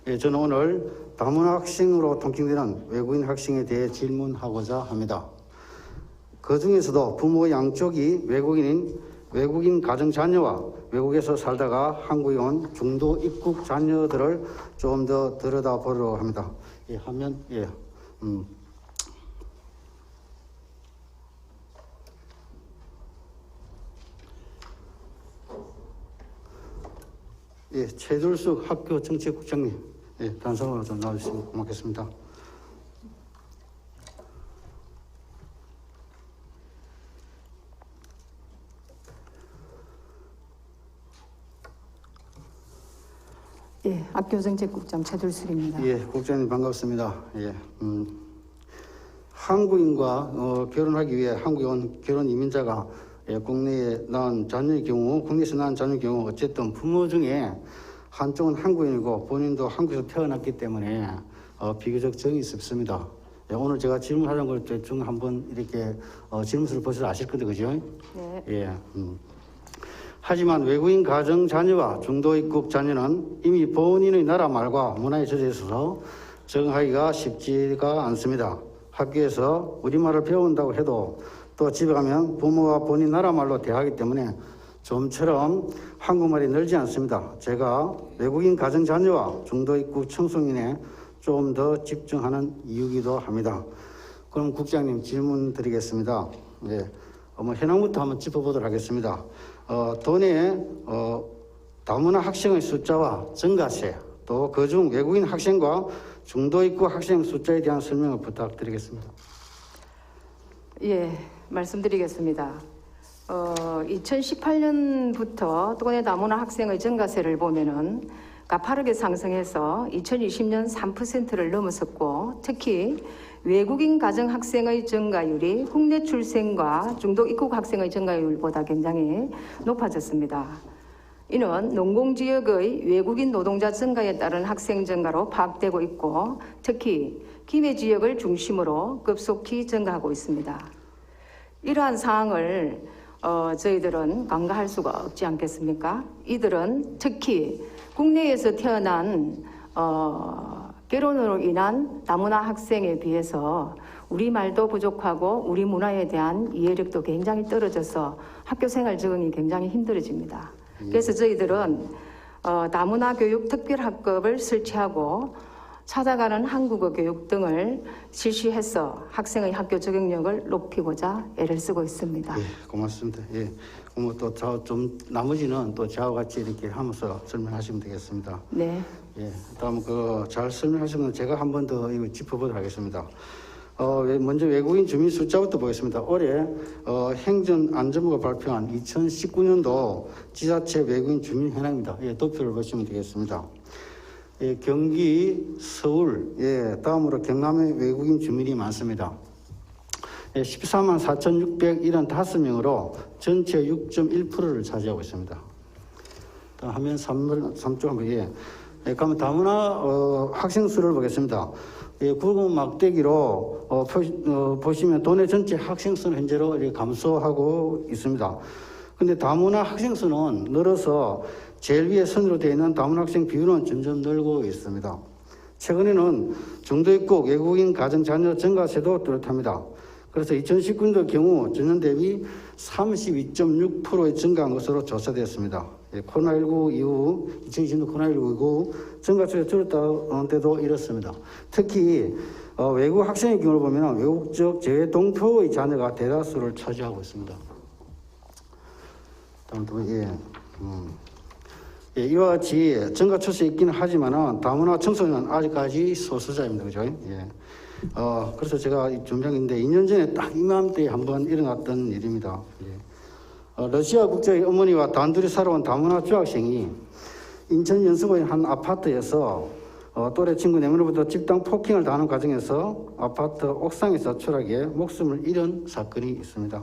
예, 저는 오늘 다문화 학생으로 통칭되는 외국인 학생에 대해 질문하고자 합니다. 그 중에서도 부모 양쪽이 외국인 가정 자녀와 외국에서 살다가 한국에 온 중도 입국 자녀들을 좀 더 들여다보려고 합니다. 예, 화면, 예. 예, 최돌숙 학교 정책국장님, 예, 단상으로 좀 나와주시면 고맙겠습니다. 예, 학교정책국장 최돌숙입니다. 예, 국장님 반갑습니다. 예, 한국인과 결혼하기 위해 한국에 온 결혼 이민자가 국내에 낳은 자녀의 경우, 국내에서 낳은 자녀의 경우 어쨌든 부모 중에 한쪽은 한국인이고 본인도 한국에서 태어났기 때문에 비교적 정이 습습니다. 예, 오늘 제가 질문하는 걸 대충 한번 이렇게 질문서를 보셔서 아실 건데, 그죠? 네. 예. 하지만 외국인 가정 자녀와 중도 입국 자녀는 이미 본인의 나라 말과 문화에 젖어 있어서 적응하기가 쉽지가 않습니다. 학교에서 우리말을 배운다고 해도 또 집에 가면 부모와 본인 나라 말로 대하기 때문에 좀처럼 한국말이 늘지 않습니다. 제가 외국인 가정 자녀와 중도 입국 청소년에 좀 더 집중하는 이유이기도 합니다. 그럼 국장님 질문 드리겠습니다. 예. 현황부터 한번 짚어보도록 하겠습니다. 도내 다문화 학생의 숫자와 증가세, 또 그중 외국인 학생과 중도 입국 학생 숫자에 대한 설명을 부탁드리겠습니다. 예, 말씀드리겠습니다. 2018년부터 도내 다문화 학생의 증가세를 보면은 가파르게 상승해서 2020년 3%를 넘어섰고, 특히 외국인 가정 학생의 증가율이 국내 출생과 중도 입국 학생의 증가율보다 굉장히 높아졌습니다. 이는 농공지역의 외국인 노동자 증가에 따른 학생 증가로 파악되고 있고, 특히 기내 지역을 중심으로 급속히 증가하고 있습니다. 이러한 상황을 저희들은 간과할 수가 없지 않겠습니까? 이들은 특히 국내에서 태어난 결혼으로 인한 다문화 학생에 비해서 우리말도 부족하고 우리 문화에 대한 이해력도 굉장히 떨어져서 학교 생활 적응이 굉장히 힘들어집니다. 그래서 저희들은 다문화 교육 특별학급을 설치하고 찾아가는 한국어 교육 등을 실시해서 학생의 학교 적응력을 높이고자 애를 쓰고 있습니다. 예, 고맙습니다. 예, 또 좀 나머지는 또 저와 같이 이렇게 하면서 설명하시면 되겠습니다. 네. 예, 다음 잘 설명하시면 제가 한 번 더 이거 짚어보도록 하겠습니다. 먼저 외국인 주민 숫자부터 보겠습니다. 올해 행정안전부가 발표한 2019년도 지자체 외국인 주민 현황입니다. 예, 도표를 보시면 되겠습니다. 예, 경기, 서울, 예, 다음으로 경남의 외국인 주민이 많습니다. 예, 14만 4,675명으로 전체 6.1%를 차지하고 있습니다. 다음 화면 3쪽 한번, 예. 예, 그러면 다문화 학생 수를 보겠습니다. 예, 굵은 막대기로 보시면 도내 전체 학생 수는 현재로 이렇게 감소하고 있습니다. 근데 다문화 학생 수는 늘어서 제일 위에 선으로 되어 있는 다문화 학생 비율은 점점 늘고 있습니다. 최근에는 중도 입국 외국인 가정 자녀 증가세도 뚜렷합니다. 그래서 2019년도 경우 전년 대비 32.6%의 증가한 것으로 조사되었습니다. 예, 코로나19 이후 2020년 코로나19 이후 증가세가 줄었다는데도 이렇습니다. 특히 외국 학생의 경우를 보면 외국적 재외 동포의 자녀가 대다수를 차지하고 있습니다. 다음 또 예, 이와 같이 증가 추세에 있기는 하지만은 다문화 청소년은 아직까지 소수자입니다. 그죠? 예. 그래서 제가 준비한 게 있는데 2년 전에 딱 이맘때에 한번 일어났던 일입니다. 예. 러시아 국적의 어머니와 단둘이 살아온 다문화 중학생이 인천 연수구의 한 아파트에서 또래 친구 4명으로부터 집단 폭행을 당하는 과정에서 아파트 옥상에서 추락해 목숨을 잃은 사건이 있습니다.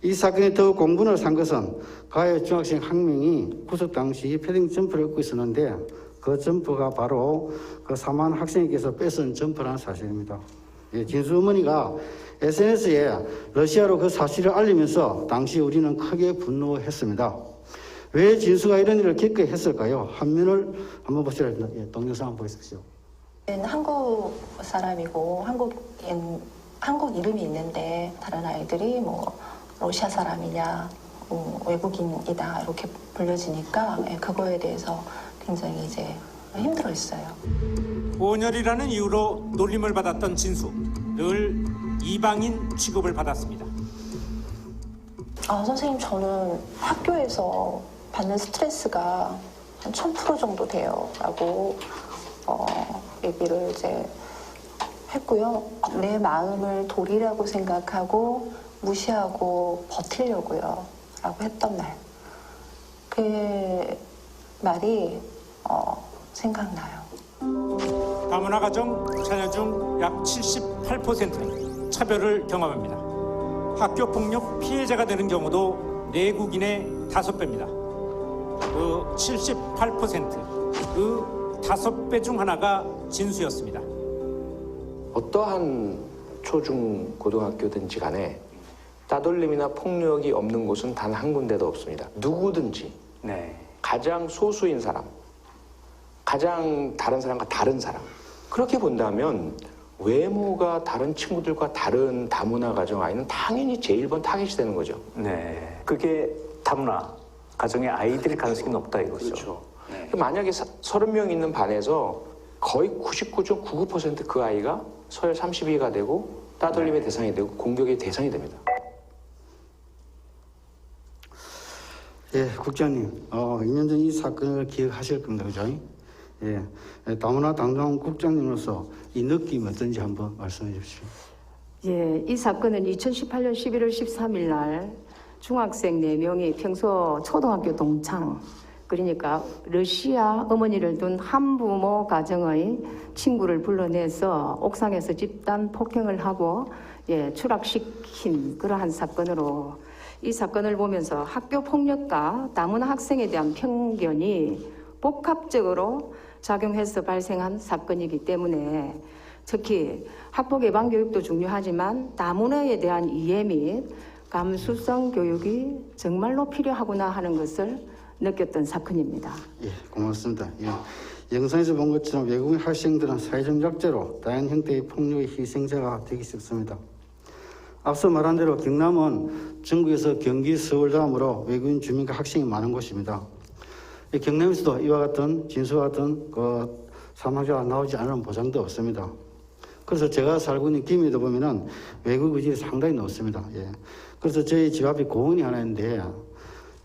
이 사건이 더욱 공분을 산 것은 가해 중학생 한 명이 구속 당시 패딩 점퍼를 입고 있었는데 그 점퍼가 바로 그 사망한 학생에게서 뺏은 점퍼라는 사실입니다. 예, 진수 어머니가 SNS에 러시아로 그 사실을 알리면서 당시 우리는 크게 분노했습니다. 왜 진수가 이런 일을 겪게 했을까요? 화면을 한번 보시라 합니다. 예, 동영상 한번 보십시오. 한국 사람이고 한국 이름이 있는데 다른 아이들이 뭐 러시아 사람이냐 외국인이다 이렇게 불려지니까 그거에 대해서 굉장히 이제 힘들어했어요. 온열이라는 이유로 놀림을 받았던 진수, 늘 이방인 취급을 받았습니다. 선생님, 저는 학교에서 받는 스트레스가 한 1000% 정도 돼요 라고 얘기를 이제 했고요. 내 마음을 돌이라고 생각하고 무시하고 버티려고요 라고 했던 말, 그 말이 생각나요. 다문화 가정 자녀 중 약 78%는 차별을 경험합니다. 학교 폭력 피해자가 되는 경우도 내국인의 5배입니다. 그 78%, 그 5배 중 하나가 진수였습니다. 어떠한 초중 고등학교든지 간에 따돌림이나 폭력이 없는 곳은 단 한 군데도 없습니다. 누구든지 가장 소수인 사람, 가장 다른 사람과 다른 사람, 그렇게 본다면 외모가 다른 친구들과 다른 다문화 가정 아이는 당연히 제1번 타겟이 되는 거죠. 네, 그게 다문화 가정의 아이들일 가능성이 높다 이거죠. 그렇죠. 네. 만약에 30명 있는 반에서 거의 99.99% 그 아이가 서열 32위가 되고 따돌림의 대상이 되고 공격의 대상이 됩니다. 예, 국장님, 2년 전 이 사건을 기억하실 겁니다, 그죠? 예, 다문화 담당 국장님으로서 이 느낌이 어떤지 한번 말씀해 주십시오. 예, 이 사건은 2018년 11월 13일 날 중학생 4명이 평소 초등학교 동창, 그러니까 러시아 어머니를 둔 한부모 가정의 친구를 불러내서 옥상에서 집단 폭행을 하고 추락시킨 그러한 사건으로, 이 사건을 보면서 학교 폭력과 다문화 학생에 대한 편견이 복합적으로 작용해서 발생한 사건이기 때문에 특히 학폭 예방 교육도 중요하지만 다문화에 대한 이해 및 감수성 교육이 정말로 필요하구나 하는 것을 느꼈던 사건입니다. 예, 고맙습니다. 예, 영상에서 본 것처럼 외국인 학생들은 사회적 약자로 다양한 형태의 폭력의 희생자가 되기 쉽습니다. 앞서 말한 대로 경남은 전국에서 경기, 서울 다음으로 외국인 주민과 학생이 많은 곳입니다. 경남에서도 이와 같은 진수와 같은 그 사망자가 나오지 않은 보장도 없습니다. 그래서 제가 살고 있는 김해도 보면은 외국 의질이 상당히 높습니다. 예. 그래서 저희 집 앞에 공원이 하나 있는데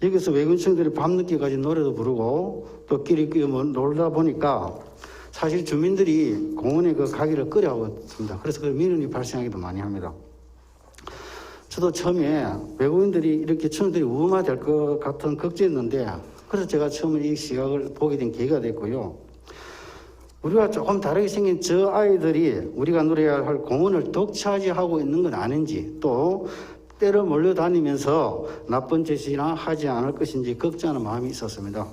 여기서 외국인 친구들이 밤늦게까지 노래도 부르고 또 끼리끼리 놀다 보니까 사실 주민들이 공원에 그 가기를 꺼려하고 있습니다. 그래서 그 민원이 발생하기도 많이 합니다. 저도 처음에 외국인들이 이렇게 친구들이 우음화될 것 같은 걱정했는데 그래서 제가 처음에 이 시각을 보게 된 계기가 됐고요. 우리가 조금 다르게 생긴 저 아이들이 우리가 누려야 할 공원을 독차지하고 있는 건 아닌지, 또 때로 몰려다니면서 나쁜 짓이나 하지 않을 것인지 걱정하는 마음이 있었습니다.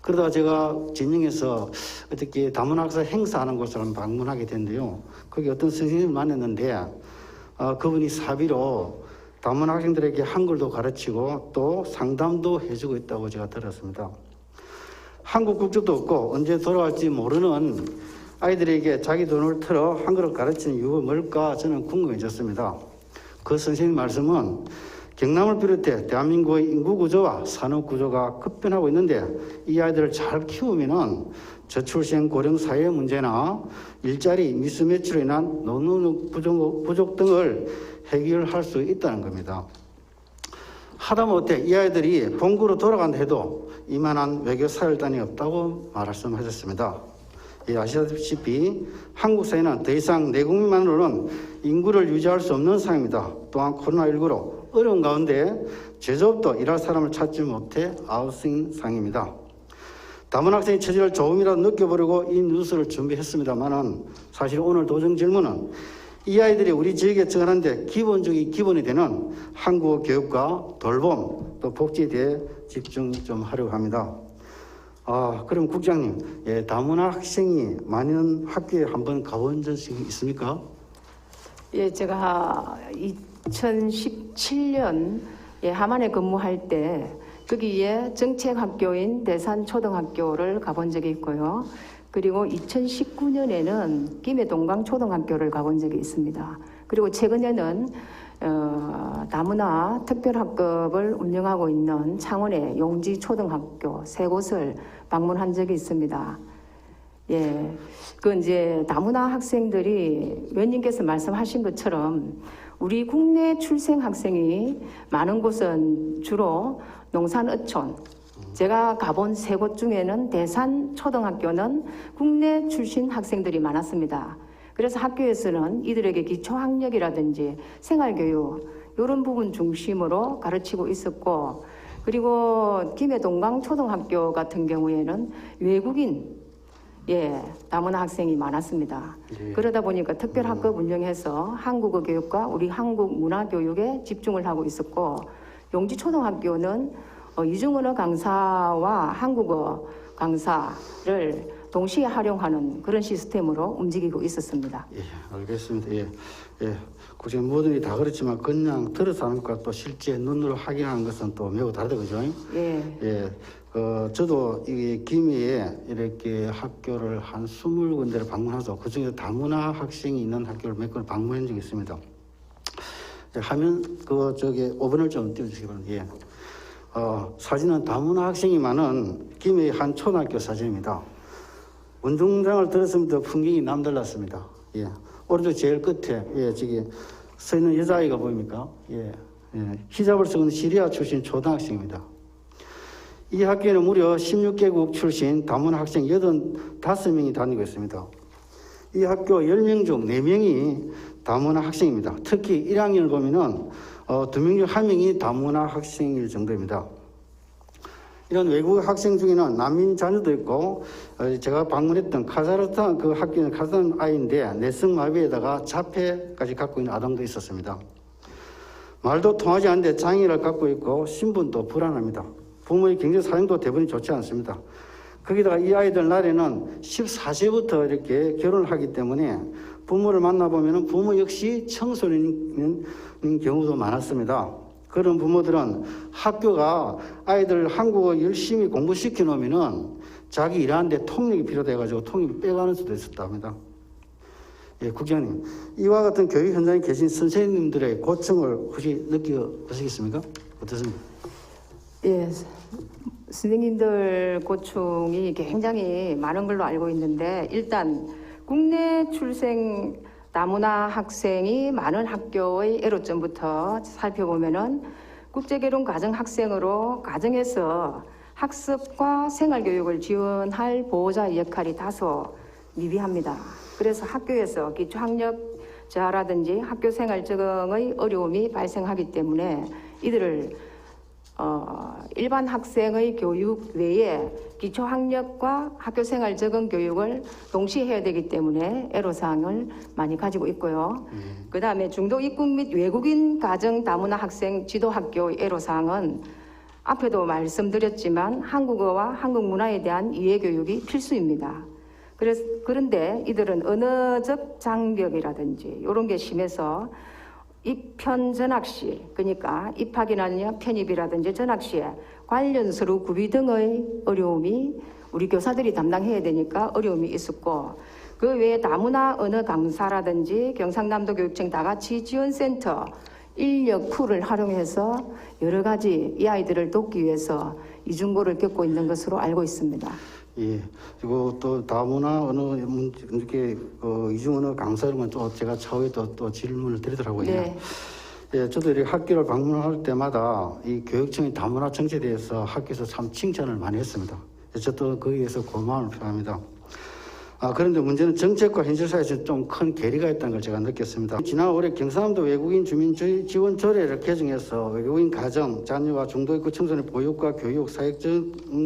그러다가 제가 진영에서 어떻게 다문화 학사 행사하는 곳을 한번 방문하게 됐는데요. 거기 어떤 선생님을 만났는데 그분이 사비로 다문화 학생들에게 한글도 가르치고 또 상담도 해주고 있다고 제가 들었습니다. 한국 국적도 없고 언제 돌아갈지 모르는 아이들에게 자기 돈을 틀어 한글을 가르치는 이유가 뭘까 저는 궁금해졌습니다. 그 선생님 말씀은 경남을 비롯해 대한민국의 인구 구조와 산업 구조가 급변하고 있는데 이 아이들을 잘 키우면은 저출생 고령 사회 문제나 일자리 미스매치로 인한 노동 부족 등을 해결할 수 있다는 겁니다. 하다못해 이 아이들이 본국으로 돌아간다 해도 이만한 외교 사열단이 없다고 말씀하셨습니다. 예, 아시다시피 한국 사회는 더 이상 내국민만으로는 인구를 유지할 수 없는 상황입니다. 또한 코로나19로 어려운 가운데 제조업도 일할 사람을 찾지 못해 아웃싱 상황입니다. 다문화 학생의 처지를 조금이라도 느껴보려고 이 뉴스를 준비했습니다만은 사실 오늘 도중 질문은 이 아이들이 우리 지역에 정하는데 기본이 되는 한국어 교육과 돌봄 또 복지에 대해 집중 좀 하려고 합니다. 그럼 국장님, 다문화 학생이 많은 학교에 한번 가본 적이 있습니까? 예, 제가 2017년 하만에 근무할 때 거기에 정책학교인 대산초등학교를 가본 적이 있고요. 그리고 2019년에는 김해 동강초등학교를 가본 적이 있습니다. 그리고 최근에는 다문화 특별학급을 운영하고 있는 창원의 용지초등학교 세 곳을 방문한 적이 있습니다. 예, 그 이제 다문화 학생들이 의원님께서 말씀하신 것처럼 우리 국내 출생 학생이 많은 곳은 주로 농산어촌. 제가 가본 세 곳 중에는 대산초등학교는 국내 출신 학생들이 많았습니다. 그래서 학교에서는 이들에게 기초학력이라든지 생활교육 이런 부분 중심으로 가르치고 있었고, 그리고 김해 동강초등학교 같은 경우에는 외국인 다문화 학생이 많았습니다. 그러다 보니까 특별학급 운영해서 한국어 교육과 우리 한국 문화 교육에 집중을 하고 있었고, 용지초등학교는 이중언어 강사와 한국어 강사를 동시에 활용하는 그런 시스템으로 움직이고 있었습니다. 예, 알겠습니다. 예, 지금 모든 게 다 그렇지만 그냥 들어서 하는 것과 또 실제 눈으로 확인하는 것은 또 매우 다르다, 그죠? 예. 저도 이 김해에 이렇게 학교를 한 20군데를 방문해서 그중에 다문화 학생이 있는 학교를 몇 군 방문한 적이 있습니다. 화면 저기 5번을 좀 띄워주시기 바랍니다. 예. 사진은 다문화 학생이 많은 김해의 한 초등학교 사진입니다. 운동장을 들었으면 풍경이 남달랐습니다. 예. 오른쪽 제일 끝에 저기 서 있는 여자아이가 보입니까? 히잡을 쓰는 시리아 출신 초등학생입니다. 이 학교에는 무려 16개국 출신 다문화 학생 85명이 다니고 있습니다. 이 학교 10명 중 4명이 다문화 학생입니다. 특히 1학년을 보면은 2명 중 1명이 다문화 학생일 정도입니다. 이런 외국 학생 중에는 난민 자녀도 있고, 제가 방문했던 카자흐스탄 그 학교는 카자흐스탄 아이인데 뇌성마비에다가 자폐까지 갖고 있는 아동도 있었습니다. 말도 통하지 않는데 장애를 갖고 있고 신분도 불안합니다. 부모의 경제 사정도 대부분 좋지 않습니다. 거기다가 이 아이들 날에는 14세부터 이렇게 결혼을 하기 때문에 부모를 만나보면 부모 역시 청소년인 경우도 많았습니다. 그런 부모들은 학교가 아이들 한국어 열심히 공부시켜 놓으면은 자기 일하는데 통역이 필요돼가지고 통역이 빼가는 수도 있었답니다. 예, 국장님, 이와 같은 교육 현장에 계신 선생님들의 고충을 혹시 느껴보시겠습니까? 어떻습니까? 예, 선생님들 고충이 굉장히 많은 걸로 알고 있는데, 일단 국내 출생 다문화 학생이 많은 학교의 애로점부터 살펴보면은 국제결혼 가정 학생으로 가정에서 학습과 생활교육을 지원할 보호자의 역할이 다소 미비합니다. 그래서 학교에서 기초학력 저하라든지 학교 생활 적응의 어려움이 발생하기 때문에 이들을 일반 학생의 교육 외에 기초학력과 학교생활 적응 교육을 동시에 해야 되기 때문에 애로사항을 많이 가지고 있고요. 그 다음에 중도 입국 및 외국인 가정 다문화 학생 지도학교의 애로사항은 앞에도 말씀드렸지만 한국어와 한국 문화에 대한 이해교육이 필수입니다. 그런데 이들은 언어적 장벽이라든지 이런 게 심해서 입편 전학 시, 그러니까 입학이나 편입이라든지 전학 시에 관련 서류 구비 등의 어려움이 우리 교사들이 담당해야 되니까 어려움이 있었고, 그 외에 다문화 언어 강사라든지 경상남도 교육청 다같이 지원센터 인력 풀을 활용해서 여러 가지 이 아이들을 돕기 위해서 이중고를 겪고 있는 것으로 알고 있습니다. 예, 그리고 또 다문화 언어 이렇게 이중언어 강사로만 또 제가 차후에 또 질문을 드리더라고요. 네. 예, 저도 이렇게 학교를 방문할 때마다 이 교육청의 다문화 정책에 대해서 학교에서 참 칭찬을 많이 했습니다. 저도 거기에 대해서 고마움을 표합니다. 그런데 문제는 정책과 현실 사이에서 좀 큰 괴리가 있다는 걸 제가 느꼈습니다. 지난 올해 경상남도 외국인 주민 지원 조례를 개정해서 외국인 가정, 자녀와 중도 입국 청소년 보육과 교육, 사회적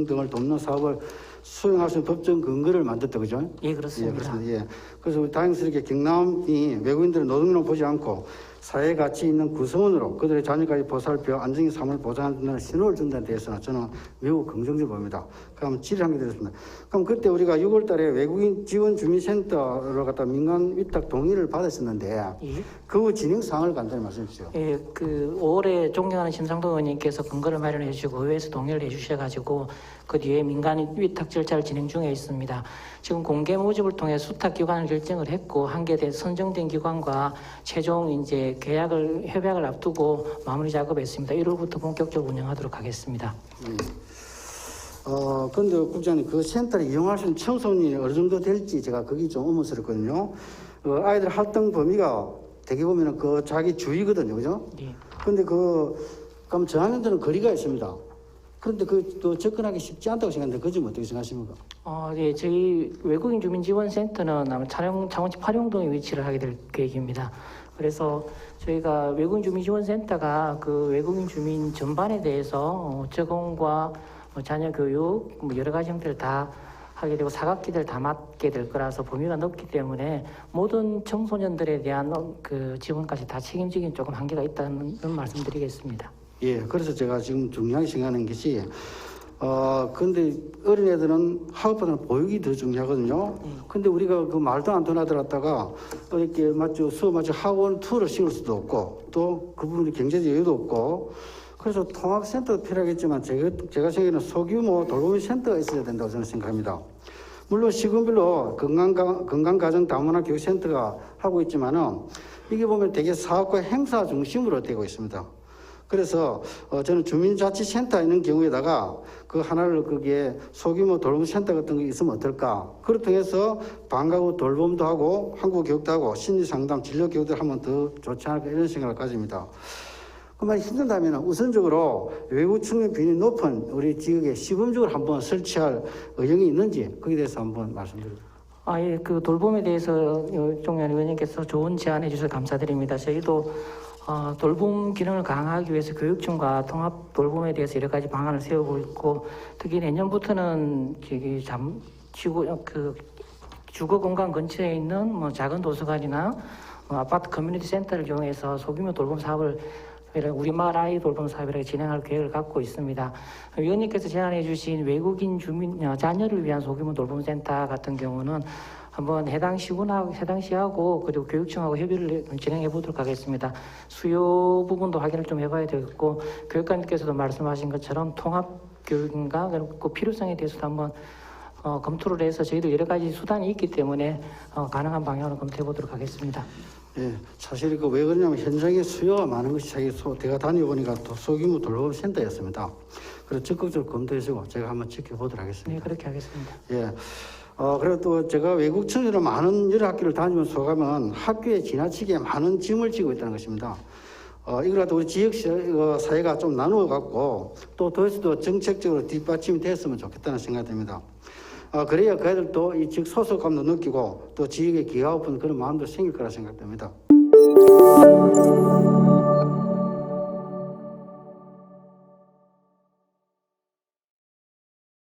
등을 돕는 사업을 수행할 수 있는 법정 근거를 만들었다, 그죠? 예, 그렇습니다. 예, 그렇습니다. 예. 그래서 우리 다행스럽게 경남이 외국인들의 노동력을 보지 않고 사회 가치 있는 구성원으로 그들의 자녀까지 보살펴 안정의 삶을 보장하는 신호를 준다는 데 대해서는 저는 매우 긍정적으로 봅니다. 그럼 질의한 게 되겠습니다. 그럼 그때 우리가 6월 달에 외국인 지원 주민센터로 갖다 민간 위탁 동의를 받았었는데 예. 그 진행 사항을 간단히 말씀해 주세요. 예, 그 5월에 존경하는 심상도 의원님께서 근거를 마련해 주시고 의회에서 동의를 해 주셔가지고 그 뒤에 민간 위탁 절차를 진행 중에 있습니다. 지금 공개 모집을 통해 수탁 기관을 결정을 했고 한계된 선정된 기관과 최종 이제 계약을 협약을 앞두고 마무리 작업했습니다. 1월부터 본격적으로 운영하도록 하겠습니다. 근데 국장님 그 센터를 이용할 수 있는 청소년이 어느 정도 될지 제가 그게 좀 의문스럽거든요. 아이들 활동 범위가 되게 보면은 그 자기 주위거든요, 그죠? 예. 근데 그럼 저학년들은 거리가 있습니다. 그런데 또 접근하기 쉽지 않다고 생각하는데 그 점 어떻게 생각하십니까? 예, 저희 외국인 주민 지원센터는 아마 창원시 파룡동에 위치를 하게 될 계획입니다. 그래서 저희가 외국인 주민 지원센터가 그 외국인 주민 전반에 대해서 적응과 자녀 교육 여러 가지 형태를 다 하게 되고 사각지대를 다 맡게 될 거라서 범위가 넓기 때문에 모든 청소년들에 대한 그 지원까지 다 책임지기는 조금 한계가 있다는 말씀드리겠습니다. 예, 그래서 제가 지금 중요하게 생각하는 것이 근데 어린애들은 학업보다는 보육이 더 중요하거든요. 근데 우리가 그 말도 안 통하더라다가 이렇게 수업 마치 학원 투어를 시킬 수도 없고 또 그 부분이 경제적 여유도 없고 그래서 통합센터도 필요하겠지만 제가 생각에는 소규모 돌보미 센터가 있어야 된다고 저는 생각합니다. 물론 시군별로 건강가정 다문화 교육센터가 하고 있지만은 이게 보면 되게 사업과 행사 중심으로 되고 있습니다. 그래서 저는 주민자치센터 있는 경우에다가 그 하나를 거기에 소규모 돌봄 센터 같은 게 있으면 어떨까? 그걸 통해서 방과후 돌봄도 하고 한국교육도 하고 심리상담, 진료교육도 하면 더 좋지 않을까 이런 생각을 가집니다. 그만 힘든다면 우선적으로 외부 측면 비율이 높은 우리 지역에 시범적으로 한번 설치할 의향이 있는지 거기에 대해서 한번 말씀드립니다. 예, 그 돌봄에 대해서 종현 의원님께서 좋은 제안해 주셔서 감사드립니다. 저희도 돌봄 기능을 강화하기 위해서 교육청과 통합 돌봄에 대해서 여러 가지 방안을 세우고 있고 특히 내년부터는 주거 공간 근처에 있는 작은 도서관이나 아파트 커뮤니티 센터를 이용해서 소규모 돌봄 사업을 우리 마을 아이 돌봄 사업이라고 진행할 계획을 갖고 있습니다. 위원님께서 제안해 주신 외국인 주민 자녀를 위한 소규모 돌봄 센터 같은 경우는 한번 해당 시하고 그리고 교육청하고 협의를 진행해 보도록 하겠습니다. 수요 부분도 확인을 좀 해봐야 되겠고 교육감님께서도 말씀하신 것처럼 통합 교육인가 그 필요성에 대해서도 한번 검토를 해서 저희도 여러 가지 수단이 있기 때문에 가능한 방향으로 검토해 보도록 하겠습니다. 예, 사실 왜 그러냐면 현장에 수요가 많은 것이 제가 다녀보니까 또 소규모 돌봄 센터였습니다. 그래서 적극적으로 검토해주고 제가 한번 지켜보도록 하겠습니다. 네, 그렇게 하겠습니다. 예. 그리고 또 제가 외국 청소년 많은 여러 학교를 다니면서 소감은 학교에 지나치게 많은 짐을 지고 있다는 것입니다. 이걸 갖다 우리 지역 사회가 좀 나누어 갖고 또 더해서도 정책적으로 뒷받침이 됐으면 좋겠다는 생각이 듭니다. 그래야 그 애들도 이 지역 소속감도 느끼고 또 지역에 기여하고 싶은 그런 마음도 생길 거라 생각됩니다.